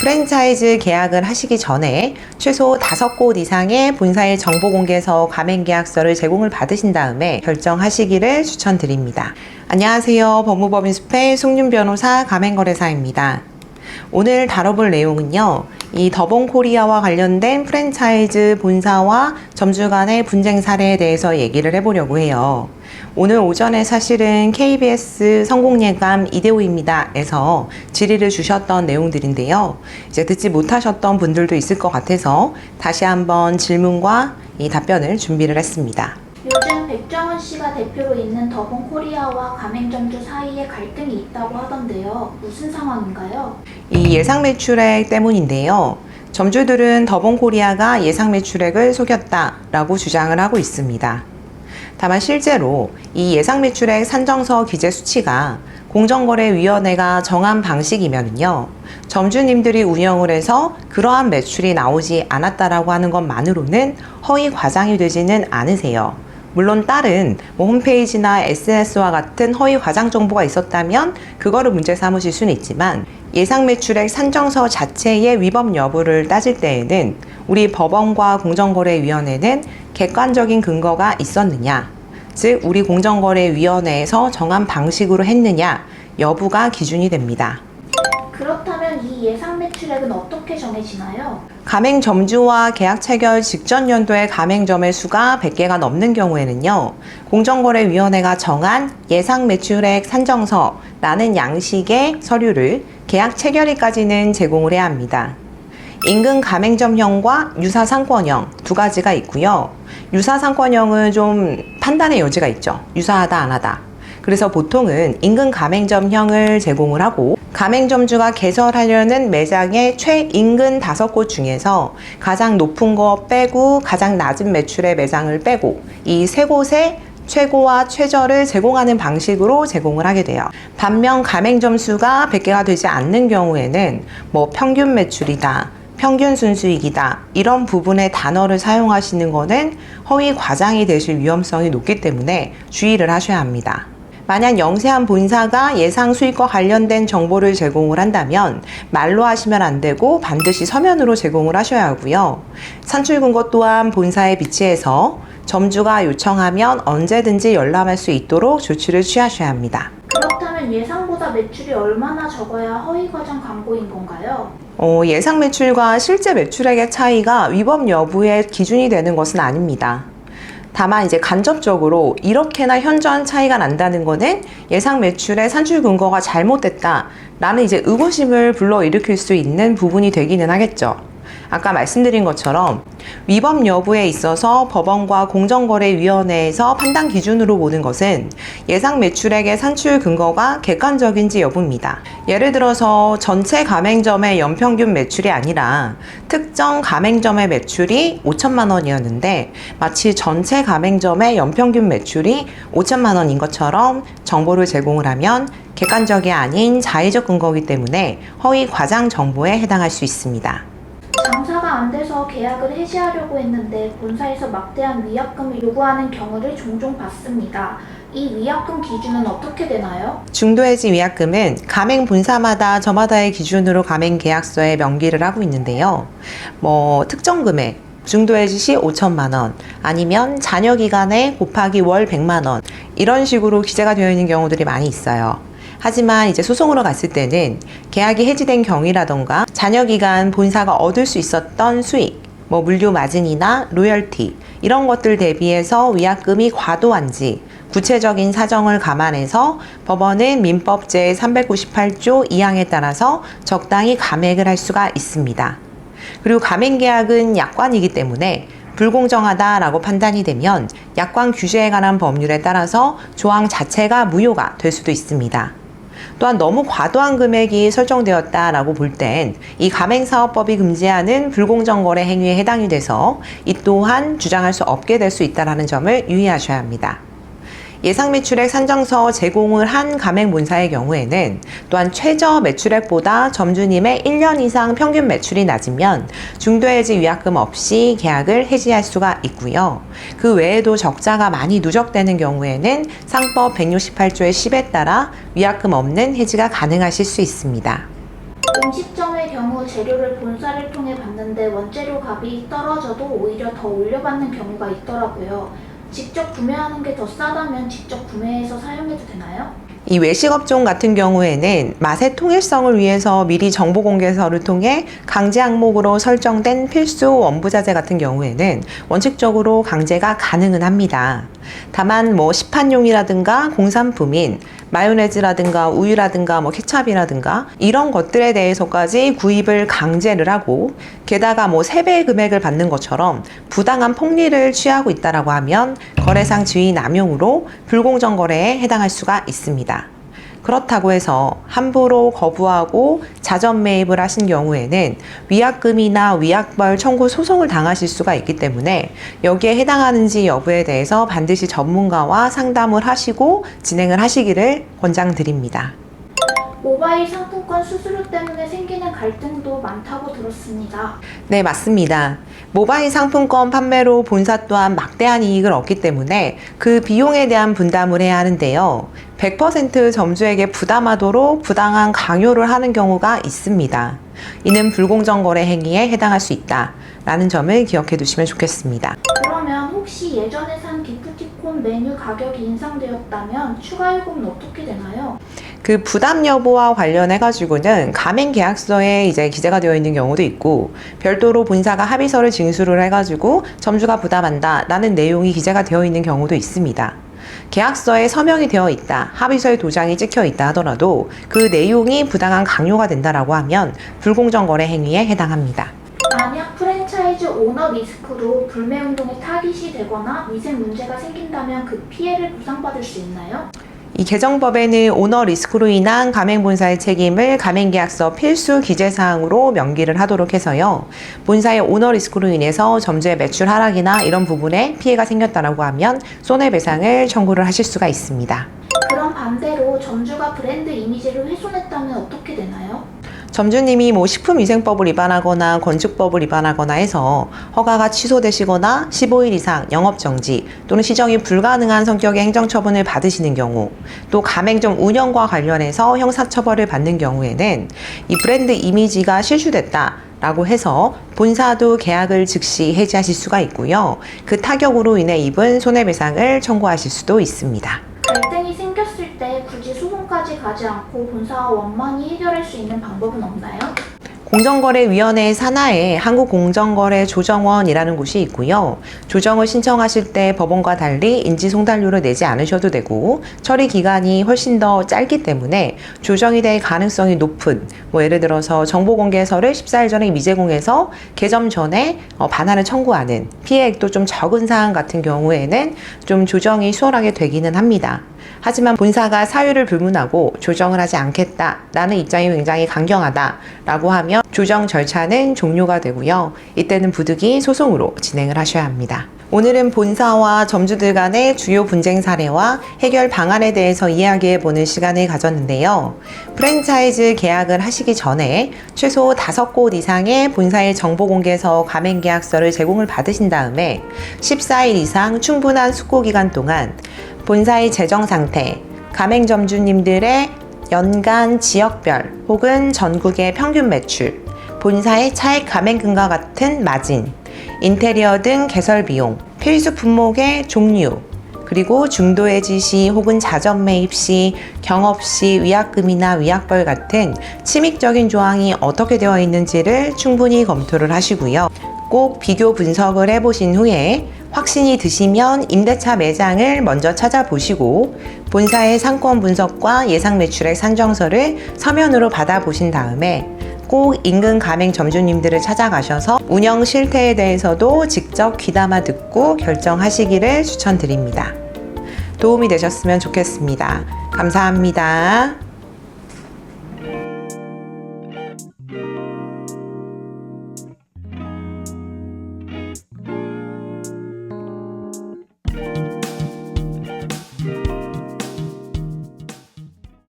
프랜차이즈 계약을 하시기 전에 최소 5곳 이상의 본사의 정보공개서 가맹계약서를 제공을 받으신 다음에 결정하시기를 추천드립니다. 안녕하세요. 법무법인숲의 송윤 변호사 가맹거래사입니다. 오늘 다뤄볼 내용은요, 이 더본코리아와 관련된 프랜차이즈 본사와 점주 간의 분쟁 사례에 대해서 얘기를 해보려고 해요. 오늘 오전에 사실은 KBS 성공예감 이대호입니다 에서 질의를 주셨던 내용들인데요. 이제 듣지 못하셨던 분들도 있을 것 같아서 다시 한번 질문과 이 답변을 준비를 했습니다. 요즘 백정원 씨가 대표로 있는 더본코리아와 가맹점주 사이에 갈등이 있다고 하던데요. 무슨 상황인가요? 이 예상 매출액 때문인데요. 점주들은 더본코리아가 예상 매출액을 속였다라고 주장을 하고 있습니다. 다만 실제로 이 예상 매출액 산정서 기재 수치가 공정거래위원회가 정한 방식이면요, 점주님들이 운영을 해서 그러한 매출이 나오지 않았다라고 하는 것만으로는 허위 과장이 되지는 않으세요. 물론 다른 홈페이지나 SNS와 같은 허위 과장 정보가 있었다면 그거를 문제 삼으실 수는 있지만, 예상 매출액 산정서 자체의 위법 여부를 따질 때에는 우리 법원과 공정거래위원회는 객관적인 근거가 있었느냐, 즉 우리 공정거래위원회에서 정한 방식으로 했느냐 여부가 기준이 됩니다. 그렇다면 이 예상 매출액은 어떻게 정해지나요? 가맹점주와 계약 체결 직전 연도의 가맹점의 수가 100개가 넘는 경우에는요, 공정거래위원회가 정한 예상 매출액 산정서라는 양식의 서류를 계약 체결일까지는 제공을 해야 합니다. 인근 가맹점형과 유사상권형 두 가지가 있고요. 유사상권형은 좀 판단의 여지가 있죠. 유사하다 안 하다. 그래서 보통은 인근 가맹점형을 제공을 하고, 가맹점주가 개설하려는 매장의 최인근 5곳 중에서 가장 높은 거 빼고 가장 낮은 매출의 매장을 빼고 이 3곳의 최고와 최저를 제공하는 방식으로 제공을 하게 돼요. 반면 가맹점 수가 100개가 되지 않는 경우에는 평균 매출이다, 평균 순수익이다, 이런 부분의 단어를 사용하시는 것은 허위 과장이 되실 위험성이 높기 때문에 주의를 하셔야 합니다. 만약 영세한 본사가 예상 수익과 관련된 정보를 제공을 한다면 말로 하시면 안 되고 반드시 서면으로 제공을 하셔야 하고요. 산출 근거 또한 본사에 비치해서 점주가 요청하면 언제든지 열람할 수 있도록 조치를 취하셔야 합니다. 그렇다면 예상보다 매출이 얼마나 적어야 허위 과장 광고인 건가요? 예상 매출과 실제 매출액의 차이가 위법 여부의 기준이 되는 것은 아닙니다. 다만 이제 간접적으로 이렇게나 현저한 차이가 난다는 거는 예상 매출의 산출 근거가 잘못됐다라는 이제 의구심을 불러일으킬 수 있는 부분이 되기는 하겠죠. 아까 말씀드린 것처럼 위법 여부에 있어서 법원과 공정거래위원회에서 판단 기준으로 보는 것은 예상 매출액의 산출 근거가 객관적인지 여부입니다. 예를 들어서 전체 가맹점의 연평균 매출이 아니라 특정 가맹점의 매출이 5천만 원이었는데 마치 전체 가맹점의 연평균 매출이 5천만 원인 것처럼 정보를 제공을 하면 객관적이 아닌 자의적 근거이기 때문에 허위 과장 정보에 해당할 수 있습니다. 장사가 안 돼서 계약을 해지하려고 했는데 본사에서 막대한 위약금을 요구하는 경우를 종종 봤습니다. 이 위약금 기준은 어떻게 되나요? 중도해지 위약금은 가맹 본사마다 저마다의 기준으로 가맹 계약서에 명기를 하고 있는데요. 특정 금액, 중도해지 시 5천만 원, 아니면 잔여 기간에 곱하기 월 100만 원, 이런 식으로 기재가 되어 있는 경우들이 많이 있어요. 하지만 이제 소송으로 갔을 때는 계약이 해지된 경위라던가 잔여기간 본사가 얻을 수 있었던 수익, 물류 마진이나 로열티, 이런 것들 대비해서 위약금이 과도한지 구체적인 사정을 감안해서 법원은 민법 제398조 2항에 따라서 적당히 감액을 할 수가 있습니다. 그리고 가맹계약은 약관이기 때문에 불공정하다라고 판단이 되면 약관 규제에 관한 법률에 따라서 조항 자체가 무효가 될 수도 있습니다. 또한 너무 과도한 금액이 설정되었다라고 볼 땐 이 가맹사업법이 금지하는 불공정거래 행위에 해당이 돼서 이 또한 주장할 수 없게 될 수 있다는 점을 유의하셔야 합니다. 예상 매출액 산정서 제공을 한 가맹본사의 경우에는 또한 최저 매출액보다 점주님의 1년 이상 평균 매출이 낮으면 중도해지 위약금 없이 계약을 해지할 수가 있고요. 그 외에도 적자가 많이 누적되는 경우에는 상법 168조의 10에 따라 위약금 없는 해지가 가능하실 수 있습니다. 음식점의 경우 재료를 본사를 통해 받는데 원재료 값이 떨어져도 오히려 더 올려받는 경우가 있더라고요. 직접 구매하는 게 더 싸다면 직접 구매해서 사용해도 되나요? 이 외식업종 같은 경우에는 맛의 통일성을 위해서 미리 정보공개서를 통해 강제 항목으로 설정된 필수 원부자재 같은 경우에는 원칙적으로 강제가 가능은 합니다. 다만 시판용이라든가 공산품인 마요네즈라든가 우유라든가 케찹이라든가 이런 것들에 대해서까지 구입을 강제를 하고 게다가 3배의 금액을 받는 것처럼 부당한 폭리를 취하고 있다라고 하면 거래상 지위 남용으로 불공정 거래에 해당할 수가 있습니다. 그렇다고 해서 함부로 거부하고 자전 매입을 하신 경우에는 위약금이나 위약벌 청구 소송을 당하실 수가 있기 때문에 여기에 해당하는지 여부에 대해서 반드시 전문가와 상담을 하시고 진행을 하시기를 권장드립니다. 모바일 상품권 수수료 때문에 생기는 갈등도 많다고 들었습니다. 네, 맞습니다. 모바일 상품권 판매로 본사 또한 막대한 이익을 얻기 때문에 그 비용에 대한 분담을 해야 하는데요. 100% 점주에게 부담하도록 부당한 강요를 하는 경우가 있습니다. 이는 불공정 거래 행위에 해당할 수 있다라는 점을 기억해 두시면 좋겠습니다. 그러면 혹시 예전에 산 기프티콘 메뉴 가격이 인상되었다면 추가 요금은 어떻게 되나요? 그 부담 여부와 관련해 가지고는 가맹 계약서에 이제 기재가 되어 있는 경우도 있고 별도로 본사가 합의서를 징수를 해 가지고 점주가 부담한다라는 내용이 기재가 되어 있는 경우도 있습니다. 계약서에 서명이 되어 있다, 합의서에 도장이 찍혀 있다 하더라도 그 내용이 부당한 강요가 된다라고 하면 불공정 거래 행위에 해당합니다. 만약 프랜차이즈 오너 리스크로 불매운동에 타깃이 되거나 위생 문제가 생긴다면 그 피해를 보상받을 수 있나요? 이 개정법에는 오너 리스크로 인한 가맹본사의 책임을 가맹계약서 필수 기재사항으로 명기를 하도록 해서요. 본사의 오너 리스크로 인해서 점주의 매출 하락이나 이런 부분에 피해가 생겼다고 하면 손해배상을 청구를 하실 수가 있습니다. 그럼 반대로 점주가 브랜드 이미지를 훼손했다면 어떻게 되나요? 점주님이 식품위생법을 위반하거나 건축법을 위반하거나 해서 허가가 취소되시거나 15일 이상 영업정지 또는 시정이 불가능한 성격의 행정처분을 받으시는 경우 또 가맹점 운영과 관련해서 형사처벌을 받는 경우에는 이 브랜드 이미지가 실추됐다 라고 해서 본사도 계약을 즉시 해지하실 수가 있고요. 그 타격으로 인해 입은 손해배상을 청구하실 수도 있습니다. 갈등이 생겼을 때 굳이 소송까지 가지 않고 본사와 원만히 해결할 수 있는 방법은 없나요? 공정거래위원회 산하에 한국공정거래조정원이라는 곳이 있고요. 조정을 신청하실 때 법원과 달리 인지송달료를 내지 않으셔도 되고 처리 기간이 훨씬 더 짧기 때문에 조정이 될 가능성이 높은 예를 들어서 정보공개서를 14일 전에 미제공해서 개점 전에 반환을 청구하는 피해액도 좀 적은 사안 같은 경우에는 좀 조정이 수월하게 되기는 합니다. 하지만 본사가 사유를 불문하고 조정을 하지 않겠다라는 입장이 굉장히 강경하다라고 하면 조정 절차는 종료가 되고요. 이때는 부득이 소송으로 진행을 하셔야 합니다. 오늘은 본사와 점주들 간의 주요 분쟁 사례와 해결 방안에 대해서 이야기해보는 시간을 가졌는데요. 프랜차이즈 계약을 하시기 전에 최소 5곳 이상의 본사의 정보공개서 가맹계약서를 제공을 받으신 다음에 14일 이상 충분한 숙고기간 동안 본사의 재정 상태, 가맹점주님들의 연간 지역별 혹은 전국의 평균 매출, 본사의 차액 가맹금과 같은 마진, 인테리어 등 개설 비용, 필수 품목의 종류, 그리고 중도해지 시 혹은 자전 매입 시, 경업 시 위약금이나 위약벌 같은 침익적인 조항이 어떻게 되어 있는지를 충분히 검토를 하시고요. 꼭 비교 분석을 해보신 후에 확신이 드시면 임대차 매장을 먼저 찾아보시고 본사의 상권 분석과 예상 매출액 산정서를 서면으로 받아보신 다음에 꼭 인근 가맹 점주님들을 찾아가셔서 운영 실태에 대해서도 직접 귀담아 듣고 결정하시기를 추천드립니다. 도움이 되셨으면 좋겠습니다. 감사합니다.